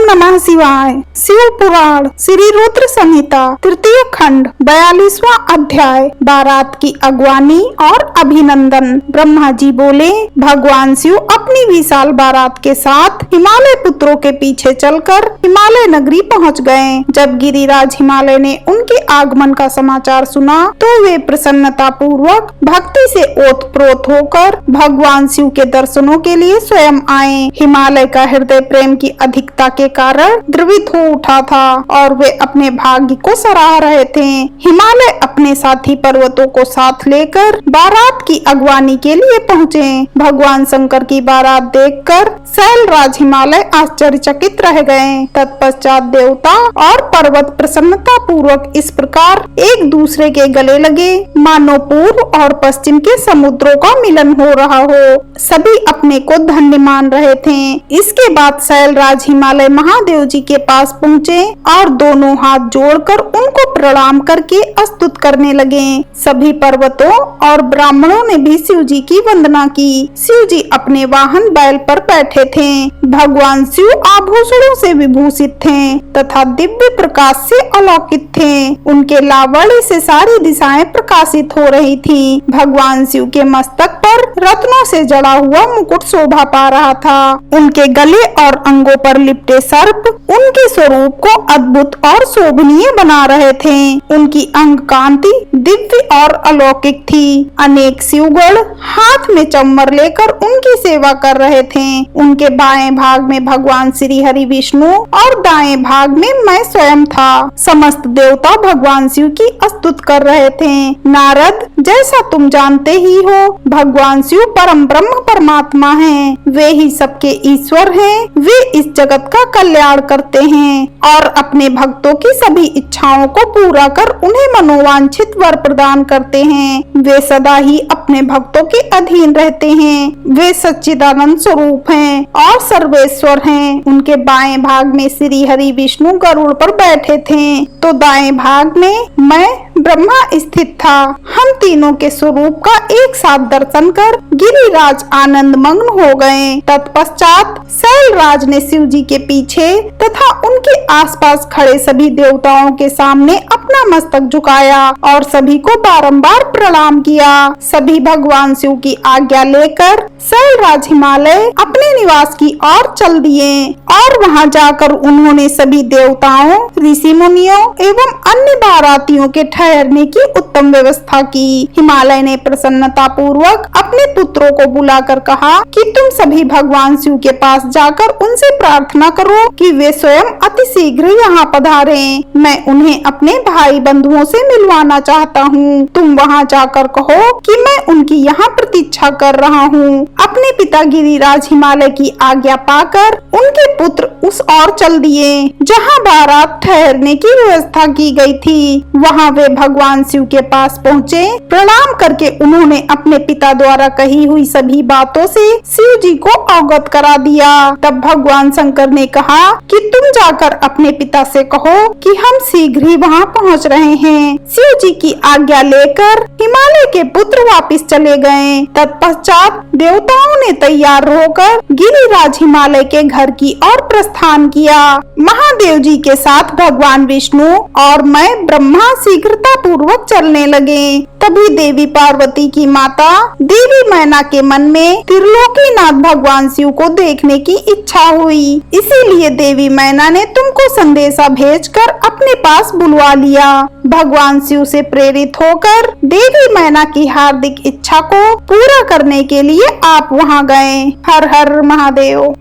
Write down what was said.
नमः शिवाय। शिव पुराण श्री रुद्र संहिता तृतीय खंड 42वां अध्याय बारात की अगवानी और अभिनंदन। ब्रह्मा जी बोले, भगवान शिव अपनी विशाल बारात के साथ हिमालय पुत्रों के पीछे चलकर हिमालय नगरी पहुंच गए। जब गिरिराज हिमालय ने उनके आगमन का समाचार सुना तो वे प्रसन्नता पूर्वक भक्ति से ओतप्रोत होकर भगवान शिव के दर्शनों के लिए स्वयं आए। हिमालय का हृदय प्रेम की अधिकता के कारण द्रवित हो उठा था और वे अपने भाग्य को सराह रहे थे। हिमालय अपने साथी पर्वतों को साथ लेकर बारात की अगवानी के लिए पहुँचे। भगवान शंकर की बारात देखकर शैलराज हिमालय आश्चर्यचकित रह गए। तत्पश्चात देवता और पर्वत प्रसन्नता पूर्वक इस प्रकार एक दूसरे के गले लगे मानो पूर्व और पश्चिम के समुद्रों का मिलन हो रहा हो। सभी अपने को धन्य मान रहे थे। इसके बाद शैलराज हिमालय महादेव जी के पास पहुँचे और दोनों हाथ जोड़कर उनको प्रणाम करके स्तुत करने लगे। सभी पर्वतों और ब्राह्मणों ने भी शिव जी की वंदना की। शिव जी अपने वाहन बैल पर बैठे थे। भगवान शिव आभूषणों से विभूषित थे तथा दिव्य प्रकाश से अलौकिक थे। उनके लावण्य से सारी दिशाएं प्रकाशित हो रही थी। भगवान शिव के मस्तक पर रत्नों से जड़ा हुआ मुकुट शोभा पा रहा था। उनके गले और अंगों पर लिपटे सर्प उनके स्वरूप को अद्भुत और शोभनीय बना रहे थे। उनकी अंग कांति दिव्य और अलौकिक थी। अनेक शिवगण हाथ में चम्मर लेकर उनकी सेवा कर रहे थे। उनके बाएं भाग में भगवान श्री हरि विष्णु और दाएं भाग में मैं स्वयं था। समस्त देवता भगवान शिव की स्तुति कर रहे थे। नारद, जैसा तुम जानते ही हो, भगवान शिव परम ब्रह्म परमात्मा हैं। वे ही सबके ईश्वर हैं। वे इस जगत का कल्याण करते हैं और अपने भक्तों की सभी इच्छाओं को पूरा कर उन्हें मनोवांछित वर प्रदान करते हैं। वे सदा ही अपने भक्तों के अधीन रहते हैं। वे सच्चिदानंद स्वरूप हैं और सर्वेश्वर हैं। उनके बाएं भाग में श्री हरि विष्णु गरुड़ पर बैठे थे तो दाएं भाग में मैं ब्रह्मा स्थित था। हम तीनों के स्वरूप का एक साथ दर्शन कर गिरिराज आनंद मग्न हो गए। तत्पश्चात शैलराज ने शिव जी के पीछे तथा उनके आसपास खड़े सभी देवताओं के सामने अपना मस्तक झुकाया और सभी को बारंबार प्रणाम किया। सभी भगवान शिव की आज्ञा लेकर शैलराज हिमालय अपने निवास की ओर चल दिए और वहां जाकर उन्होंने सभी देवताओं, ऋषि मुनियों एवं अन्य बारातियों के ठहरने की उत्तम व्यवस्था की। हिमालय ने प्रसन्नता पूर्वक अपने पुत्रों को बुलाकर कहा कि तुम सभी भगवान शिव के पास जाकर उनसे प्रार्थना करो कि वे स्वयं अति शीघ्र यहाँ पधारें। मैं उन्हें अपने भाई बंधुओं से मिलवाना चाहता हूँ। तुम वहाँ जाकर कहो कि मैं उनकी यहाँ प्रतीक्षा कर रहा हूँ। अपने पिता गिरिराज हिमालय की आज्ञा पाकर उनके पुत्र उस ओर चल दिए जहाँ बारात ठहरने की व्यवस्था की गई थी। वहाँ वे भगवान शिव के पास पहुँचे। प्रणाम करके उन्होंने अपने पिता द्वारा कही हुई सभी बातों से शिव जी को अवगत करा दिया। तब भगवान शंकर ने कहा कि तुम जाकर अपने पिता से कहो कि हम शीघ्र ही वहाँ पहुँच रहे हैं। शिव जी की आज्ञा लेकर हिमालय के पुत्र वापिस चले गए। तत्पश्चात देवताओं ने तैयार होकर गिरिराज हिमालय के घर की ओर प्रस्थान किया। महादेव जी के साथ भगवान विष्णु और मैं ब्रह्मा शीघ्रता पूर्वक चलने लगे। तभी देवी पार्वती की माता देवी मैना के मन में त्रिलोकीनाथ भगवान शिव को देखने की इच्छा हुई। इसीलिए देवी मैना ने तुमको संदेशा भेजकर अपने पास बुलवा लिया। भगवान शिव से प्रेरित होकर देवी मैना की हार्दिक इच्छा को पूरा करने के लिए आप वहां गए। हर हर महादेव।